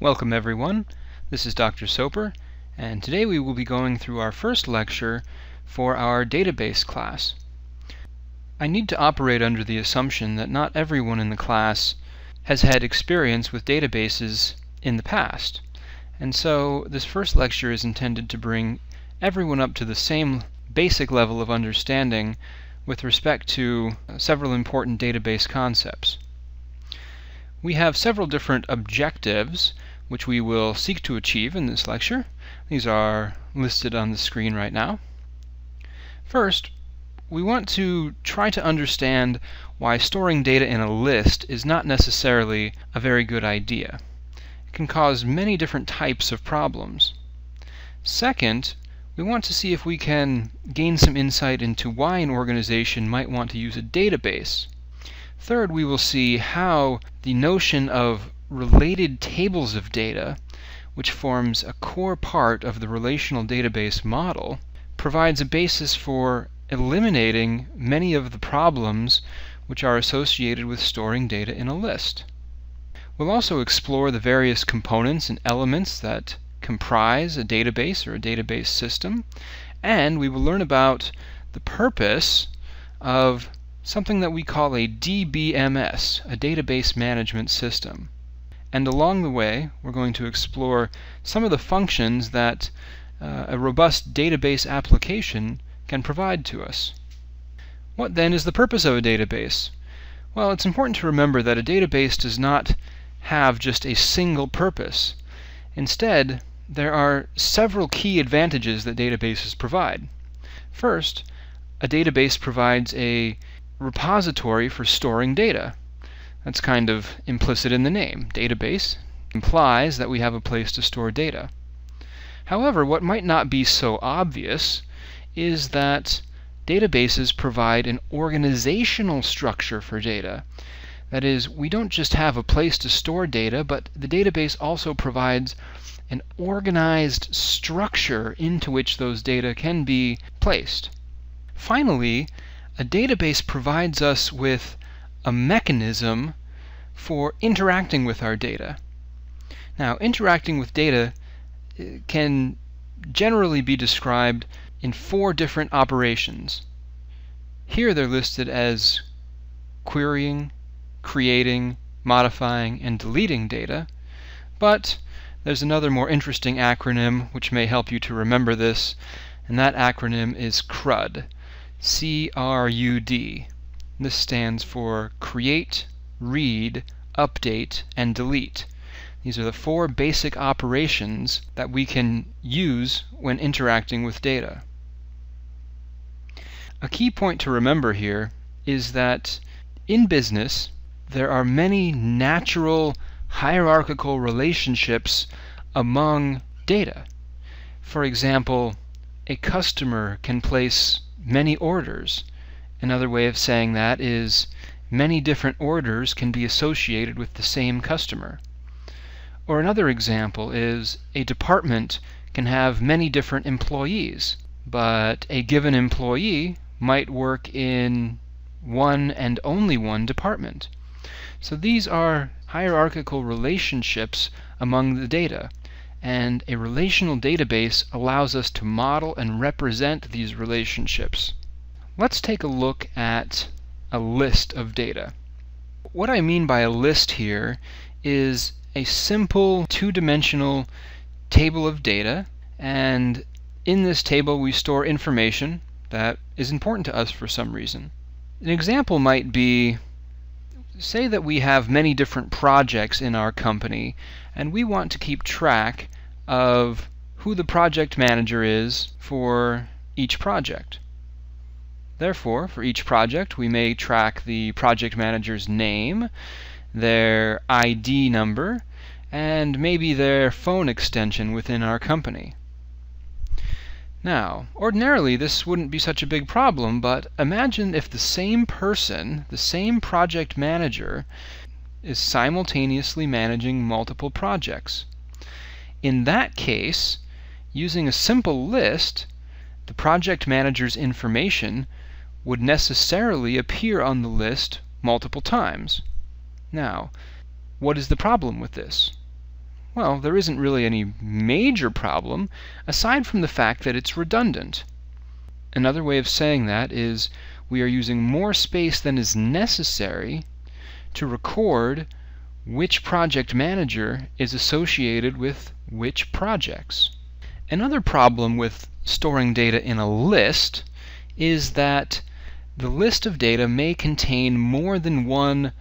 Welcome everyone, this is Dr. Soper, and today we will be going through our first lecture for our database class. I need to operate under the assumption that not everyone in the class has had experience with databases in the past, and so this first lecture is intended to bring everyone up to the same basic level of understanding with respect to several important database concepts. We have several different objectives which we will seek to achieve in this lecture. These are listed on the screen right now. First, we want to try to understand why storing data in a list is not necessarily a very good idea. It can cause many different types of problems. Second, we want to see if we can gain some insight into why an organization might want to use a database. Third, we will see how the notion of related tables of data, which forms a core part of the relational database model, provides a basis for eliminating many of the problems which are associated with storing data in a list. We'll also explore the various components and elements that comprise a database or a database system, and we will learn about the purpose of something that we call a DBMS, a database management system. And along the way, we're going to explore some of the functions that a robust database application can provide to us. What then is the purpose of a database? Well, it's important to remember that a database does not have just a single purpose. Instead, there are several key advantages that databases provide. First, a database provides a repository for storing data. That's kind of implicit in the name. Database implies that we have a place to store data. However, what might not be so obvious is that databases provide an organizational structure for data. That is, we don't just have a place to store data, but the database also provides an organized structure into which those data can be placed. Finally, a database provides us with a mechanism for interacting with our data. Now, interacting with data can generally be described in 4 different operations. Here they're listed as querying, creating, modifying, and deleting data, but there's another more interesting acronym which may help you to remember this, and that acronym is CRUD. C-R-U-D. This stands for Create, Read, Update, and Delete. These are the 4 basic operations that we can use when interacting with data. A key point to remember here is that in business there are many natural hierarchical relationships among data. For example, a customer can place many orders. Another way of saying that is many different orders can be associated with the same customer. Or another example is a department can have many different employees, but a given employee might work in one and only one department. So these are hierarchical relationships among the data, and a relational database allows us to model and represent these relationships. Let's take a look at a list of data. What I mean by a list here is a simple 2-dimensional table of data, and in this table we store information that is important to us for some reason. An example might be, say that we have many different projects in our company, and we want to keep track of who the project manager is for each project. Therefore, for each project, we may track the project manager's name, their ID number, and maybe their phone extension within our company. Now, ordinarily this wouldn't be such a big problem, but imagine if the same person, the same project manager, is simultaneously managing multiple projects. In that case, using a simple list, the project manager's information would necessarily appear on the list multiple times. Now, what is the problem with this? Well, there isn't really any major problem aside from the fact that it's redundant. Another way of saying that is we are using more space than is necessary to record which project manager is associated with which projects. Another problem with storing data in a list is that the list of data may contain more than one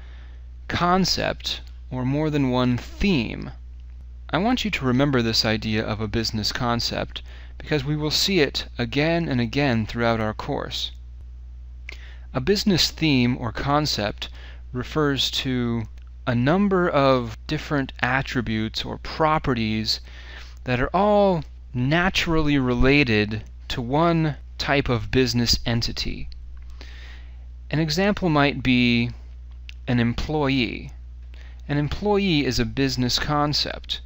concept or more than one theme. I want you to remember this idea of a business concept because we will see it again and again throughout our course. A business theme or concept refers to a number of different attributes or properties that are all naturally related to one type of business entity. An example might be an employee. An employee is a business concept.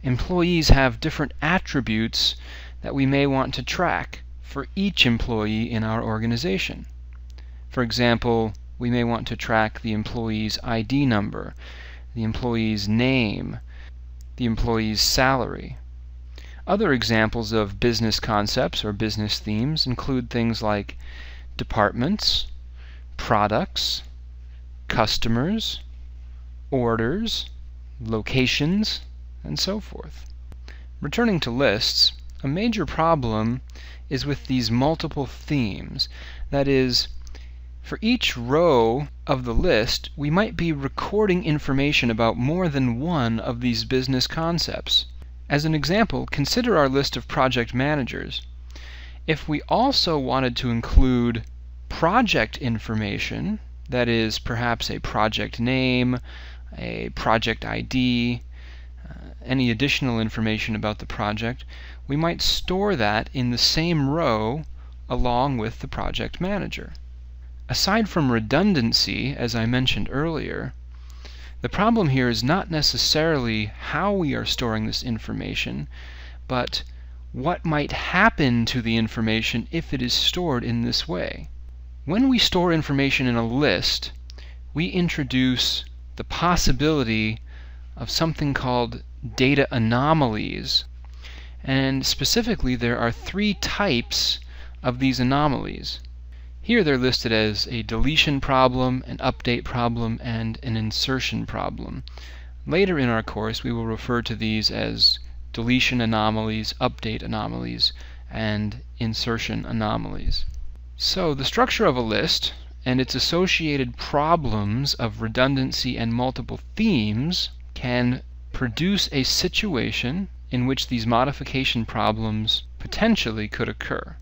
Employees have different attributes that we may want to track for each employee in our organization. For example, we may want to track the employee's ID number, the employee's name, the employee's salary. Other examples of business concepts or business themes include things like departments, products, customers, orders, locations, and so forth. Returning to lists, a major problem is with these multiple themes. That is, for each row of the list, we might be recording information about more than one of these business concepts. As an example, consider our list of project managers. If we also wanted to include project information, that is, perhaps a project name, a project ID, any additional information about the project, we might store that in the same row along with the project manager. Aside from redundancy, as I mentioned earlier, the problem here is not necessarily how we are storing this information, but what might happen to the information if it is stored in this way. When we store information in a list, we introduce the possibility of something called data anomalies. And specifically, there are 3 types of these anomalies. Here they're listed as a deletion problem, an update problem, and an insertion problem. Later in our course, we will refer to these as deletion anomalies, update anomalies, and insertion anomalies. So the structure of a list and its associated problems of redundancy and multiple themes can produce a situation in which these modification problems potentially could occur.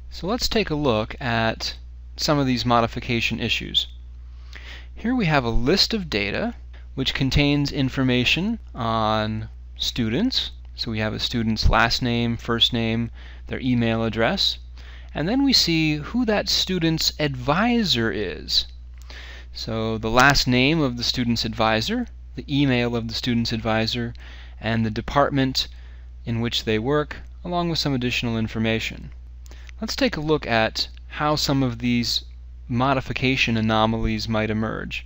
So let's take a look at some of these modification issues. Here we have a list of data which contains information on students. So we have a student's last name, first name, their email address, and then we see who that student's advisor is. So the last name of the student's advisor, the email of the student's advisor, and the department in which they work, along with some additional information. Let's take a look at how some of these modification anomalies might emerge.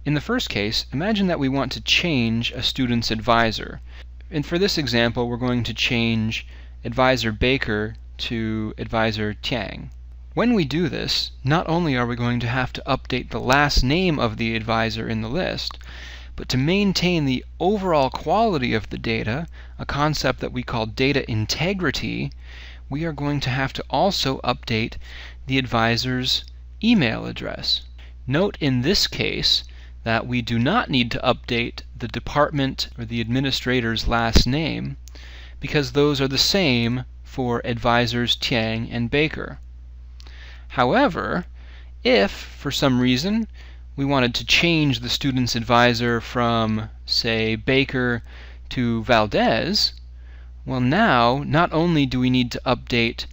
In the first case, imagine that we want to change a student's advisor. And for this example, we're going to change advisor Baker to advisor Tiang. When we do this, not only are we going to have to update the last name of the advisor in the list, but to maintain the overall quality of the data, a concept that we call data integrity, we are going to have to also update the advisor's email address. Note in this case that we do not need to update the department or the administrator's last name because those are the same for advisors Tiang and Baker. However, if for some reason we wanted to change the student's advisor from, say, Baker to Valdez, well, now not only do we need to update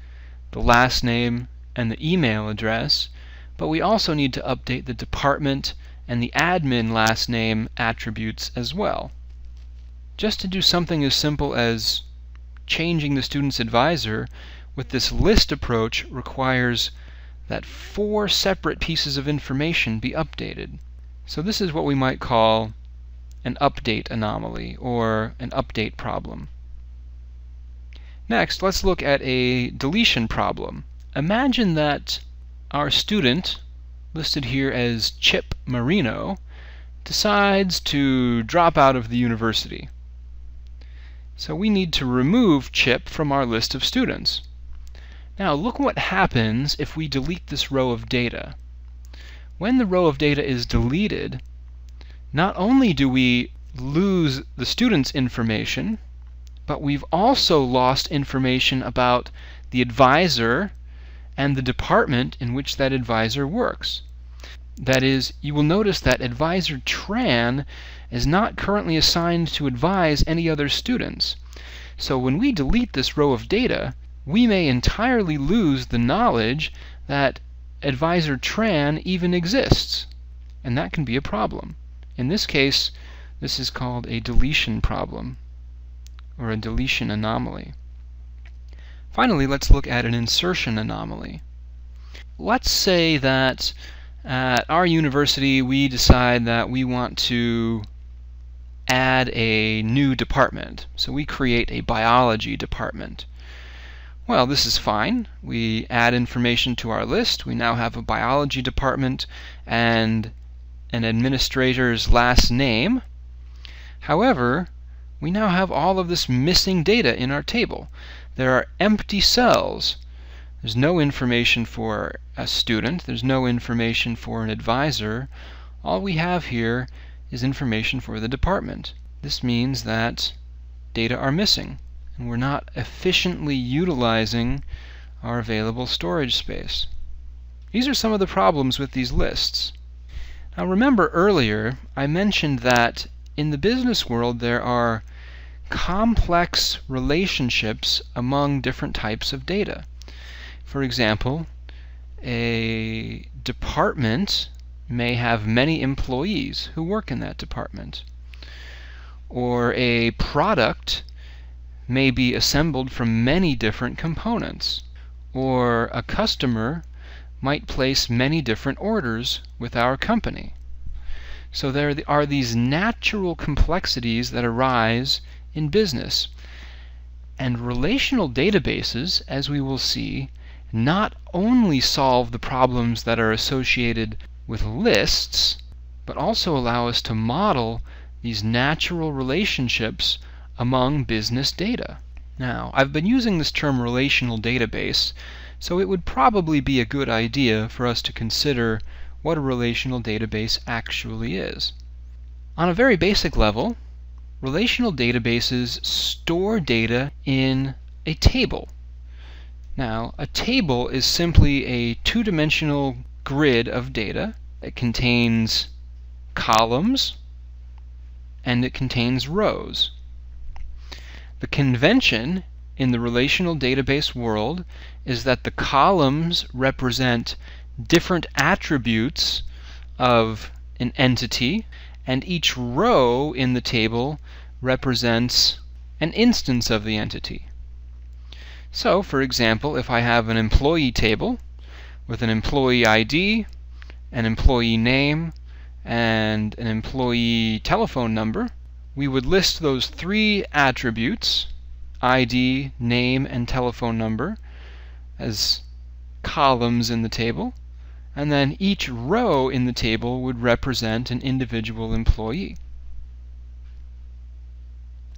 the last name and the email address, but we also need to update the department and the admin last name attributes as well. Just to do something as simple as changing the student's advisor with this list approach requires that 4 separate pieces of information be updated. So this is what we might call an update anomaly or an update problem. Next, let's look at a deletion problem. Imagine that our student, listed here as Chip Marino, decides to drop out of the university. So we need to remove Chip from our list of students. Now look what happens if we delete this row of data. When the row of data is deleted, not only do we lose the student's information, but we've also lost information about the advisor and the department in which that advisor works. That is, you will notice that advisor Tran is not currently assigned to advise any other students. So when we delete this row of data, we may entirely lose the knowledge that advisor Tran even exists, and that can be a problem. In this case, this is called a deletion problem, or a deletion anomaly. Finally, let's look at an insertion anomaly. Let's say that at our university we decide that we want to add a new department. So we create a biology department. Well, this is fine. We add information to our list. We now have a biology department and an administrator's last name. However, we now have all of this missing data in our table. There are empty cells. There's no information for a student. There's no information for an advisor. All we have here is information for the department. This means that data are missing, and we're not efficiently utilizing our available storage space. These are some of the problems with these lists. Now remember earlier I mentioned that in the business world there are complex relationships among different types of data. For example, a department may have many employees who work in that department. Or a product may be assembled from many different components. Or a customer might place many different orders with our company. So there are these natural complexities that arise in business. And relational databases, as we will see, not only solve the problems that are associated with lists, but also allow us to model these natural relationships among business data. Now, I've been using this term relational database, so it would probably be a good idea for us to consider what a relational database actually is. On a very basic level, relational databases store data in a table. Now, a table is simply a two-dimensional grid of data. It contains columns and it contains rows. The convention in the relational database world is that the columns represent different attributes of an entity, and each row in the table represents an instance of the entity. So, for example, if I have an employee table with an employee ID, an employee name, and an employee telephone number, we would list those three attributes, ID, name, and telephone number, as columns in the table, and then each row in the table would represent an individual employee.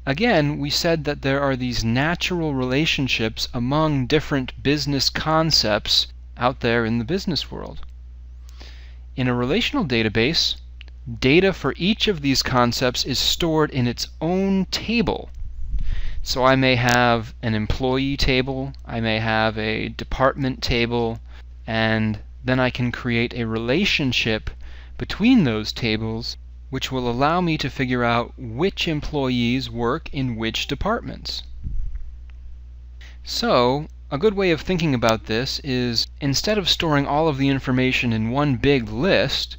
Again, we said that there are these natural relationships among different business concepts out there in the business world. In a relational database, data for each of these concepts is stored in its own table. So I may have an employee table, I may have a department table, and then I can create a relationship between those tables which will allow me to figure out which employees work in which departments. So, a good way of thinking about this is, instead of storing all of the information in one big list,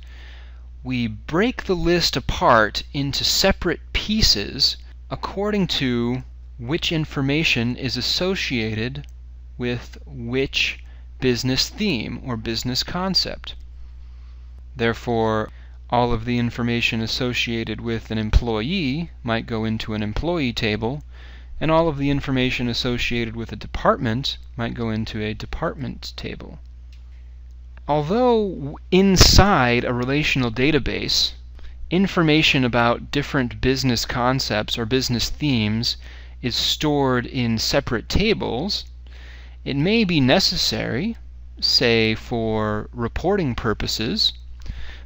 we break the list apart into separate pieces according to which information is associated with which business theme or business concept. Therefore, All of the information associated with an employee might go into an employee table, and all of the information associated with a department might go into a department table. Although inside a relational database, information about different business concepts or business themes is stored in separate tables, it may be necessary, say for reporting purposes,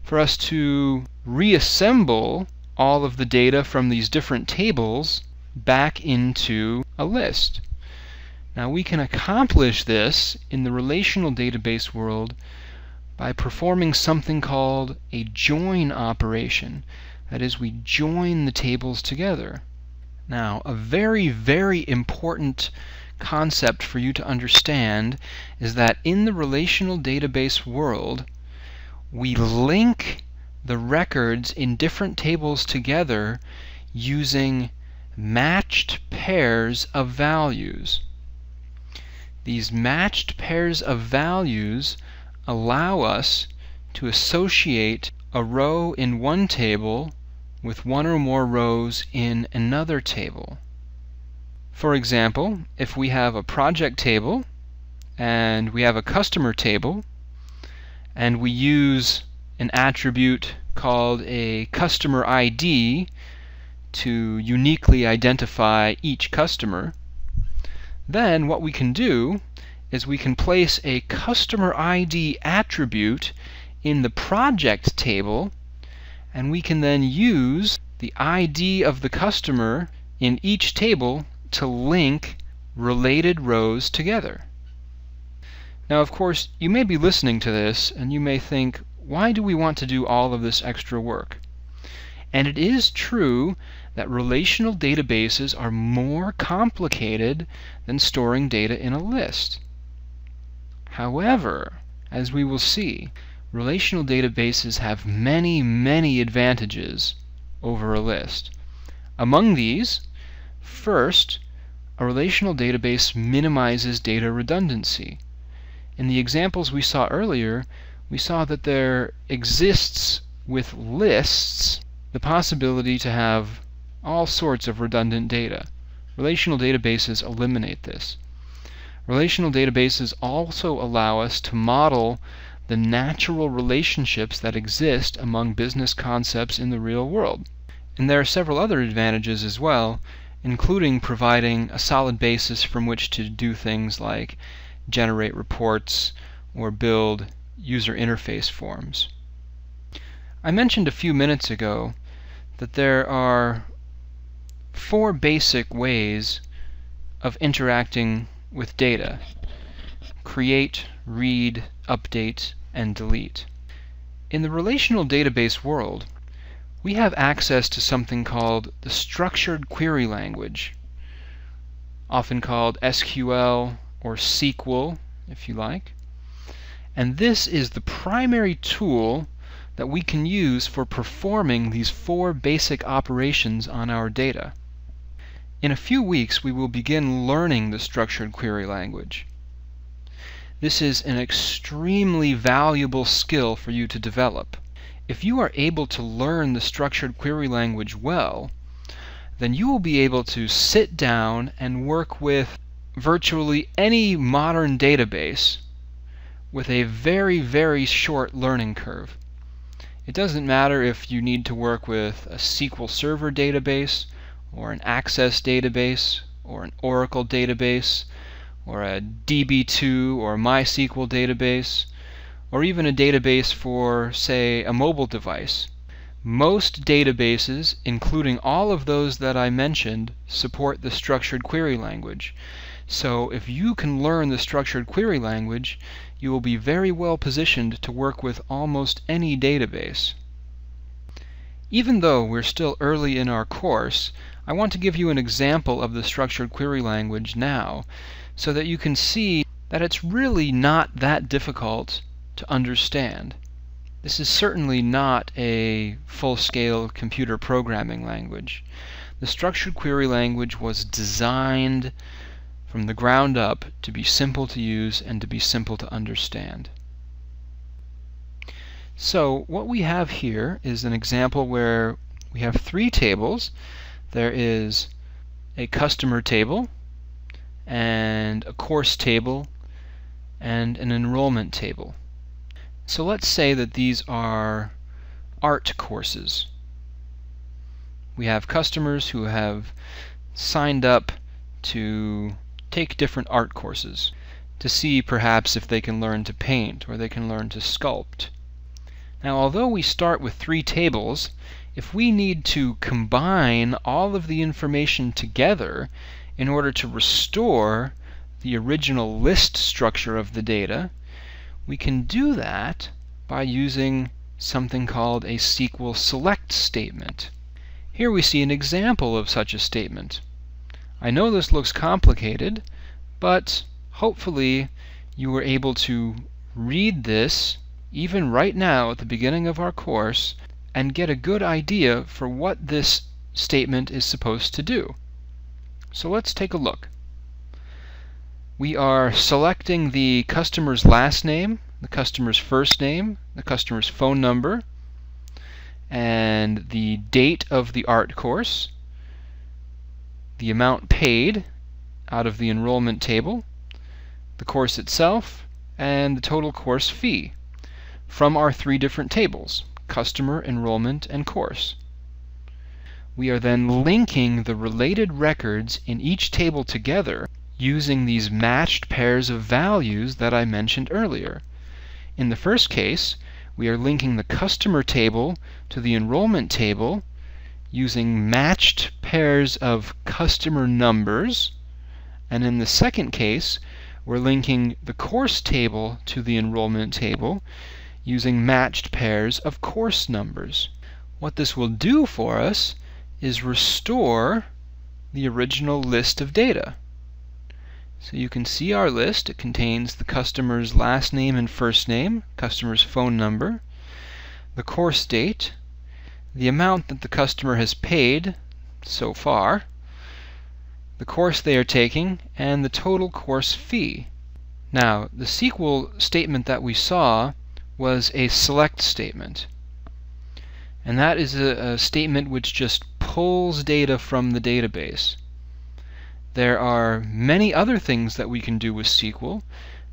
for us to reassemble all of the data from these different tables back into a list. Now we can accomplish this in the relational database world by performing something called a join operation. That is, we join the tables together. Now, a very, very important concept for you to understand is that in the relational database world, we link the records in different tables together using matched pairs of values. These matched pairs of values allow us to associate a row in one table with one or more rows in another table. For example, if we have a project table and we have a customer table, and we use an attribute called a customer ID to uniquely identify each customer, then what we can do is we can place a customer ID attribute in the project table, and we can then use the ID of the customer in each table to link related rows together. Now, of course, you may be listening to this and you may think, why do we want to do all of this extra work? And it is true that relational databases are more complicated than storing data in a list. However, as we will see, relational databases have many, many advantages over a list. Among these, first, a relational database minimizes data redundancy. In the examples we saw earlier, we saw that there exists with lists the possibility to have all sorts of redundant data. Relational databases eliminate this. Relational databases also allow us to model the natural relationships that exist among business concepts in the real world. And there are several other advantages as well, including providing a solid basis from which to do things like generate reports or build user interface forms. I mentioned a few minutes ago that there are 4 basic ways of interacting with data: create, read, update, and delete. In the relational database world, we have access to something called the structured query language, often called SQL or SQL, if you like. And this is the primary tool that we can use for performing these 4 basic operations on our data. In a few weeks, we will begin learning the structured query language. This is an extremely valuable skill for you to develop. If you are able to learn the structured query language well, then you will be able to sit down and work with virtually any modern database with a very, very short learning curve. It doesn't matter if you need to work with a SQL Server database, or an Access database, or an Oracle database, or a DB2 or MySQL database, or even a database for, say, a mobile device. Most databases, including all of those that I mentioned, support the structured query language. So if you can learn the structured query language, you will be very well positioned to work with almost any database. Even though we're still early in our course, I want to give you an example of the structured query language now, so that you can see that it's really not that difficult to understand. This is certainly not a full-scale computer programming language. The structured query language was designed from the ground up to be simple to use and to be simple to understand. So what we have here is an example where we have three tables. There is a customer table, and a course table, and an enrollment table. So let's say that these are art courses. We have customers who have signed up to take different art courses to see perhaps if they can learn to paint or they can learn to sculpt. Now, although we start with three tables, if we need to combine all of the information together in order to restore the original list structure of the data, we can do that by using something called a SQL select statement. Here we see an example of such a statement. I know this looks complicated, but hopefully you were able to read this even right now at the beginning of our course and get a good idea for what this statement is supposed to do. So let's take a look. We are selecting the customer's last name, the customer's first name, the customer's phone number, and the date of the art course, the amount paid out of the enrollment table, the course itself, and the total course fee from our three different tables: customer, enrollment, and course. We are then linking the related records in each table together using these matched pairs of values that I mentioned earlier. In the first case, we are linking the customer table to the enrollment table using matched pairs of customer numbers, and in the second case, we're linking the course table to the enrollment table using matched pairs of course numbers. What this will do for us is restore the original list of data. So you can see our list. It contains the customer's last name and first name, customer's phone number, the course date, the amount that the customer has paid so far, the course they are taking, and the total course fee. Now, the SQL statement that we saw was a select statement. And that is a statement which just pulls data from the database. There are many other things that we can do with SQL,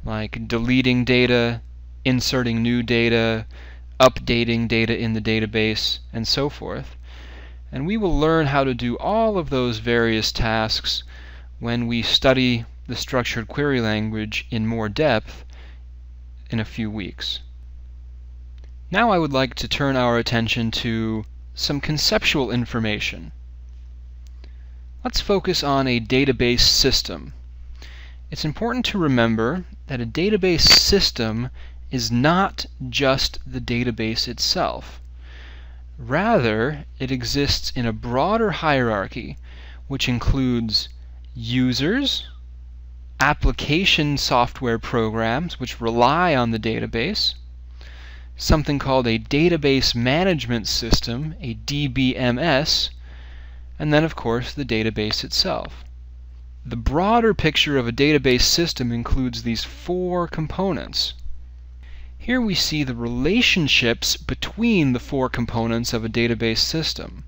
like deleting data, inserting new data, updating data in the database, and so forth. And we will learn how to do all of those various tasks when we study the structured query language in more depth in a few weeks. Now I would like to turn our attention to some conceptual information. Let's focus on a database system. It's important to remember that a database system is not just the database itself. Rather, it exists in a broader hierarchy which includes users, application software programs which rely on the database, something called a database management system, a DBMS, and then of course the database itself. The broader picture of a database system includes these four components. Here we see the relationships between the four components of a database system.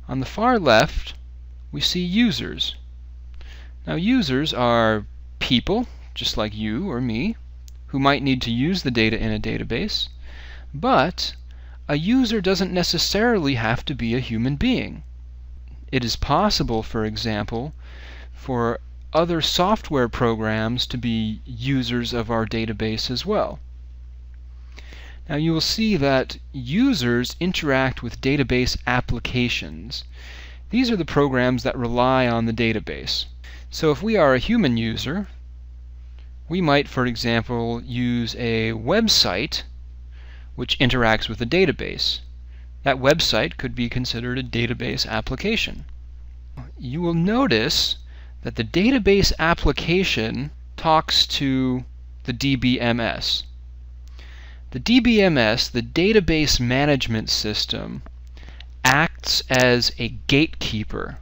On the far left, we see users. Now, users are people, just like you or me, who might need to use the data in a database, but a user doesn't necessarily have to be a human being. It is possible, for example, for other software programs to be users of our database as well. Now you will see that users interact with database applications. These are the programs that rely on the database. So if we are a human user, we might, for example, use a website which interacts with a database. That website could be considered a database application. You will notice that the database application talks to the DBMS. The DBMS, the database management system, acts as a gatekeeper.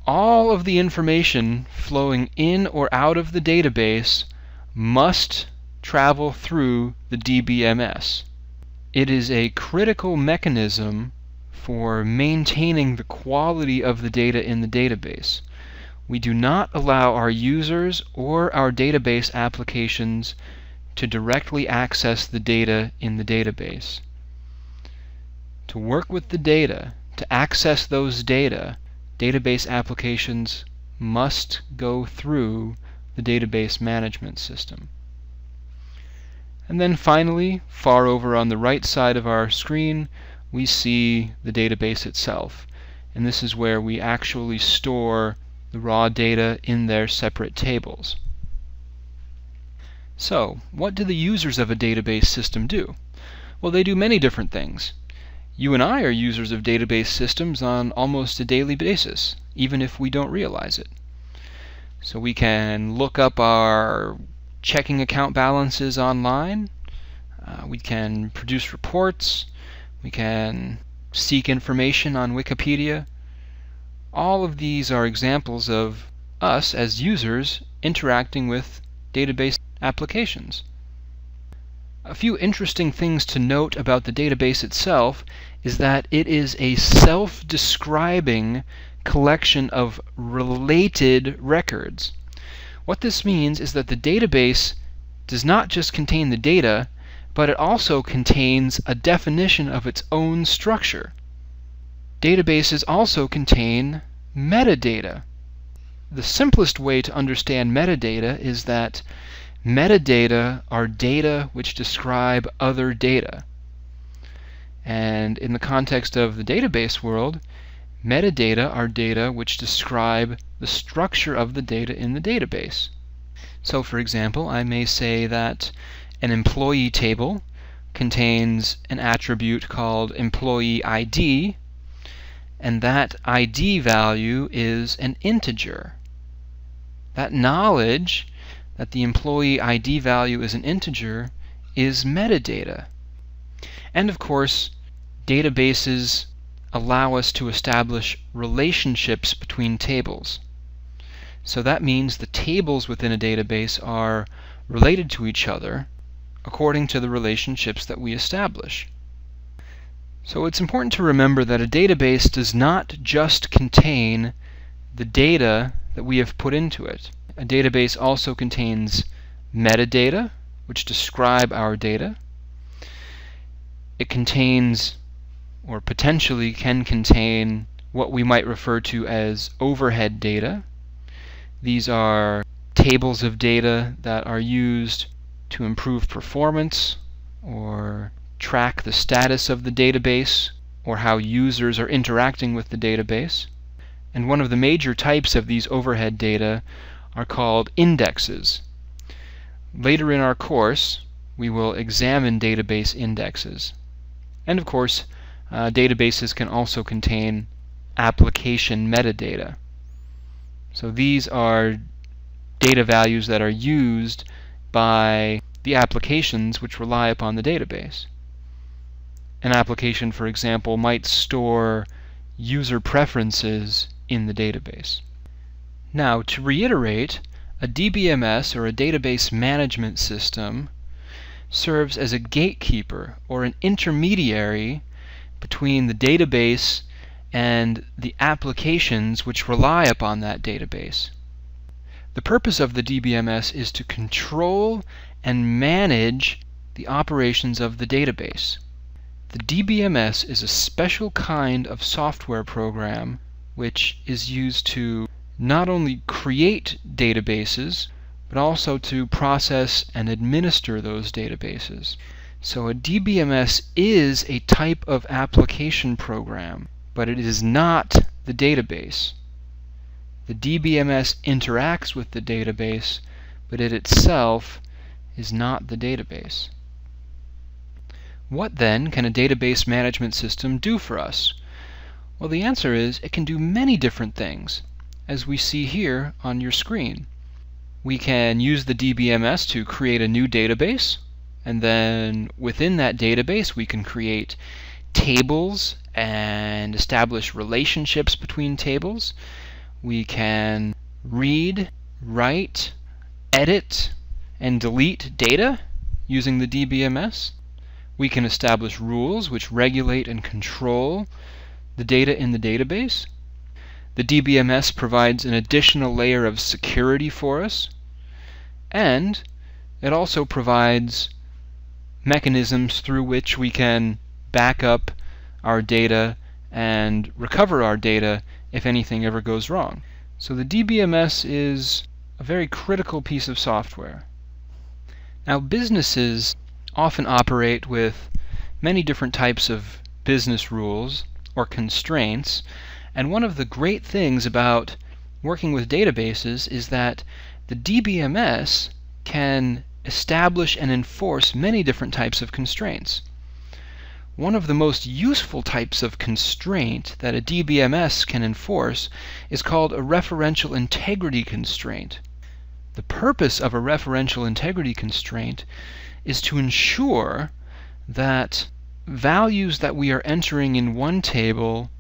All of the information flowing in or out of the database must travel through the DBMS. It is a critical mechanism for maintaining the quality of the data in the database. We do not allow our users or our database applications to directly access the data in the database. To work with the data, to access those data, database applications must go through the database management system. And then finally, far over on the right side of our screen, we see the database itself. And this is where we actually store the raw data in their separate tables. So, what do the users of a database system do? Well, they do many different things. You and I are users of database systems on almost a daily basis, even if we don't realize it. So we can look up our checking account balances online. We can produce reports. We can seek information on Wikipedia. All of these are examples of us as users interacting with database applications. A few interesting things to note about the database itself is that it is a self-describing collection of related records. What this means is that the database does not just contain the data, but it also contains a definition of its own structure. Databases also contain metadata. The simplest way to understand metadata is that metadata are data which describe other data. And in the context of the database world, metadata are data which describe the structure of the data in the database. So for example, I may say that an employee table contains an attribute called employee ID, and that ID value is an integer. That knowledge that the employee ID value is an integer is metadata. And of course, databases allow us to establish relationships between tables. So that means the tables within a database are related to each other according to the relationships that we establish. So it's important to remember that a database does not just contain the data that we have put into it. A database also contains metadata, which describe our data. It contains, or potentially can contain, what we might refer to as overhead data. These are tables of data that are used to improve performance or track the status of the database or how users are interacting with the database. And one of the major types of these overhead data are called indexes. Later in our course, we will examine database indexes. And of course, databases can also contain application metadata. So these are data values that are used by the applications which rely upon the database. An application, for example, might store user preferences in the database. Now, to reiterate, a DBMS, or a database management system, serves as a gatekeeper or an intermediary between the database and the applications which rely upon that database. The purpose of the DBMS is to control and manage the operations of the database. The DBMS is a special kind of software program which is used to not only create databases, but also to process and administer those databases. So a DBMS is a type of application program, but it is not the database. The DBMS interacts with the database, but it itself is not the database. What then can a database management system do for us? Well, the answer is it can do many different things, as we see here on your screen. We can use the DBMS to create a new database, and then within that database we can create tables and establish relationships between tables. We can read, write, edit, and delete data using the DBMS. We can establish rules which regulate and control the data in the database. The DBMS provides an additional layer of security for us, and it also provides mechanisms through which we can back up our data and recover our data if anything ever goes wrong. So the DBMS is a very critical piece of software. Now, businesses often operate with many different types of business rules or constraints, and one of the great things about working with databases is that the DBMS can establish and enforce many different types of constraints. One of the most useful types of constraint that a DBMS can enforce is called a referential integrity constraint. The purpose of a referential integrity constraint is to ensure that values that we are entering in one table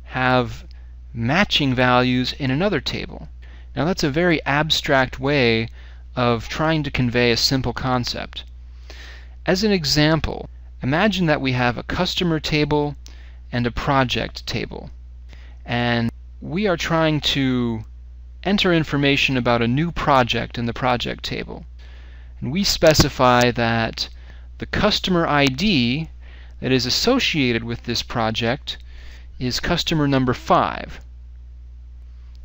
have matching values in another table. Now, that's a very abstract way of trying to convey a simple concept. As an example, imagine that we have a customer table and a project table, and we are trying to enter information about a new project in the project table. And we specify that the customer ID that is associated with this project is customer number 5.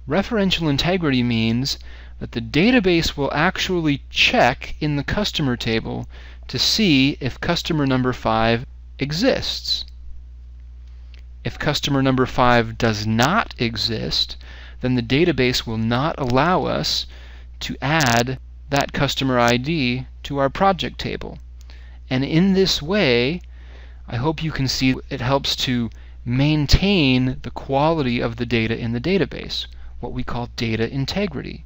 Referential integrity means that the database will actually check in the customer table to see if customer number 5 exists. If customer number 5 does not exist, then the database will not allow us to add that customer ID to our project table. And in this way, I hope you can see it helps to maintain the quality of the data in the database, what we call data integrity.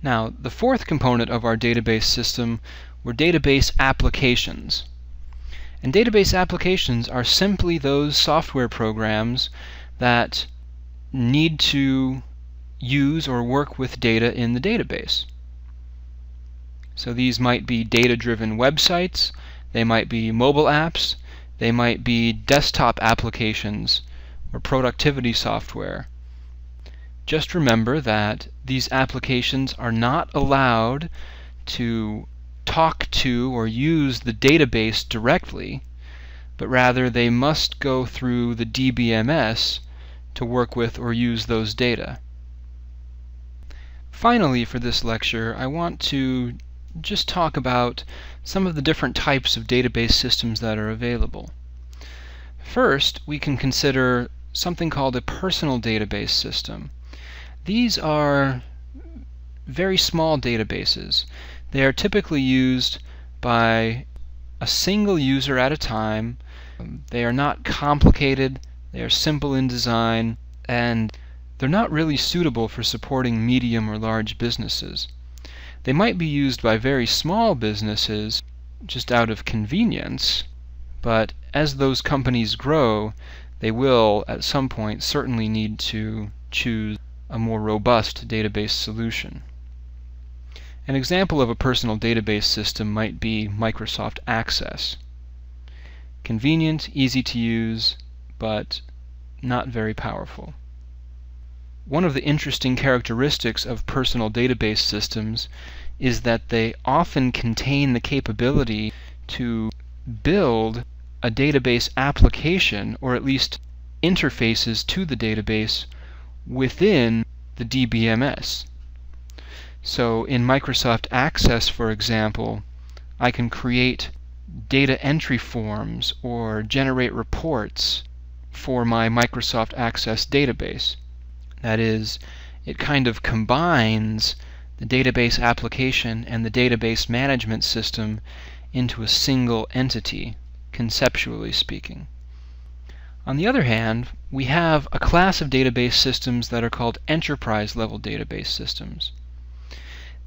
Now, the fourth component of our database system were database applications. And database applications are simply those software programs that need to use or work with data in the database. So these might be data-driven websites, they might be mobile apps, they might be desktop applications or productivity software. Just remember that these applications are not allowed to talk to or use the database directly, but rather they must go through the DBMS to work with or use those data. Finally, for this lecture, I want to just talk about some of the different types of database systems that are available. First, we can consider something called a personal database system. These are very small databases. They are typically used by a single user at a time. They are not complicated, they are simple in design, and they're not really suitable for supporting medium or large businesses. They might be used by very small businesses just out of convenience, but as those companies grow, they will at some point certainly need to choose a more robust database solution. An example of a personal database system might be Microsoft Access. Convenient, easy to use, but not very powerful. One of the interesting characteristics of personal database systems is that they often contain the capability to build a database application, or at least interfaces to the database within the DBMS. So in Microsoft Access, for example, I can create data entry forms or generate reports for my Microsoft Access database. That is, it kind of combines the database application and the database management system into a single entity, conceptually speaking. On the other hand, we have a class of database systems that are called enterprise-level database systems.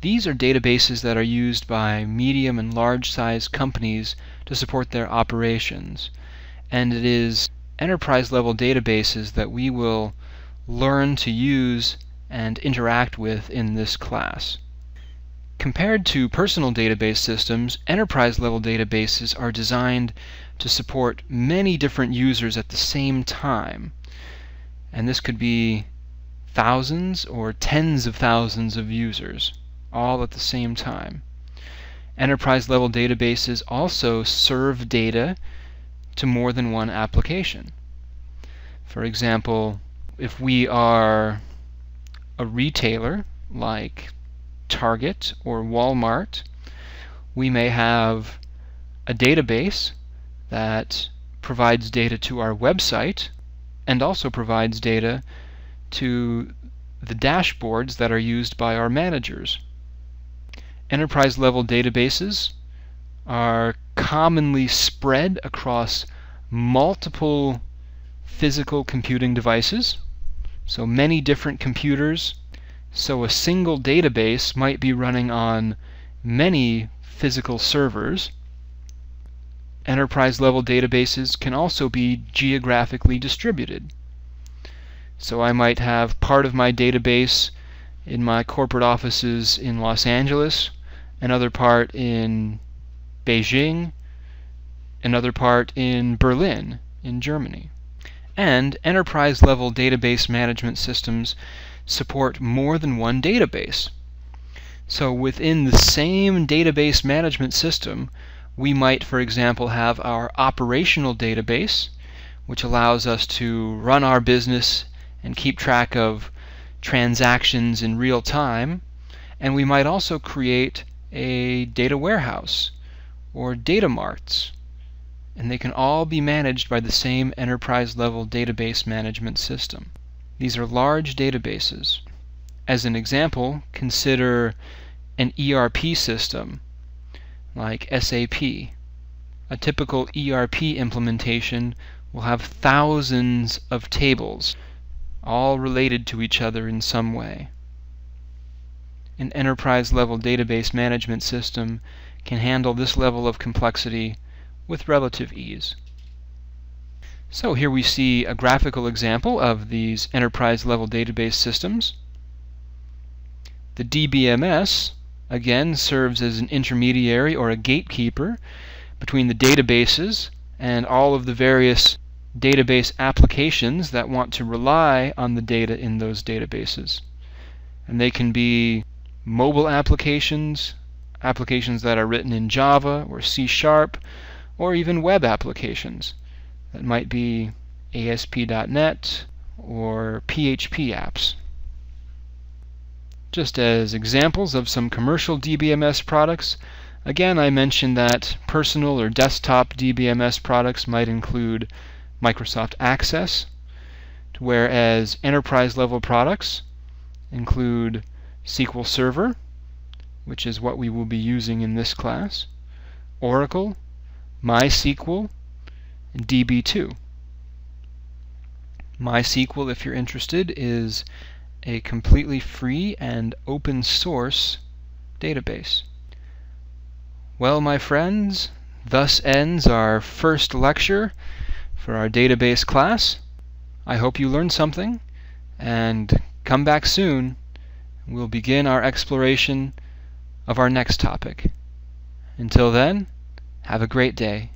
These are databases that are used by medium and large-sized companies to support their operations, and it is enterprise-level databases that we will learn to use and interact with in this class. Compared to personal database systems, enterprise-level databases are designed to support many different users at the same time. And this could be thousands or tens of thousands of users, all at the same time. Enterprise-level databases also serve data to more than one application. For example, if we are a retailer like Target or Walmart, we may have a database that provides data to our website and also provides data to the dashboards that are used by our managers. Enterprise-level databases are commonly spread across multiple physical computing devices, so many different computers. So a single database might be running on many physical servers. Enterprise-level databases can also be geographically distributed. So I might have part of my database in my corporate offices in Los Angeles, another part in Beijing, another part in Berlin, in Germany. And enterprise-level database management systems support more than one database. So within the same database management system, we might, for example, have our operational database, which allows us to run our business and keep track of transactions in real time. And we might also create a data warehouse or data marts, and they can all be managed by the same enterprise-level database management system. These are large databases. As an example, consider an ERP system like SAP. A typical ERP implementation will have thousands of tables, all related to each other in some way. An enterprise-level database management system can handle this level of complexity with relative ease. So here we see a graphical example of these enterprise-level database systems. The DBMS, again, serves as an intermediary or a gatekeeper between the databases and all of the various database applications that want to rely on the data in those databases. And they can be mobile applications, applications that are written in Java or C#, or even web applications that might be ASP.NET or PHP apps. Just as examples of some commercial DBMS products, again I mentioned that personal or desktop DBMS products might include Microsoft Access, whereas enterprise-level products include SQL Server, which is what we will be using in this class, Oracle, MySQL, and DB2. MySQL, if you're interested, is a completely free and open source database. Well, my friends, thus ends our first lecture for our database class. I hope you learned something, and come back soon. We'll begin our exploration of our next topic. Until then, have a great day.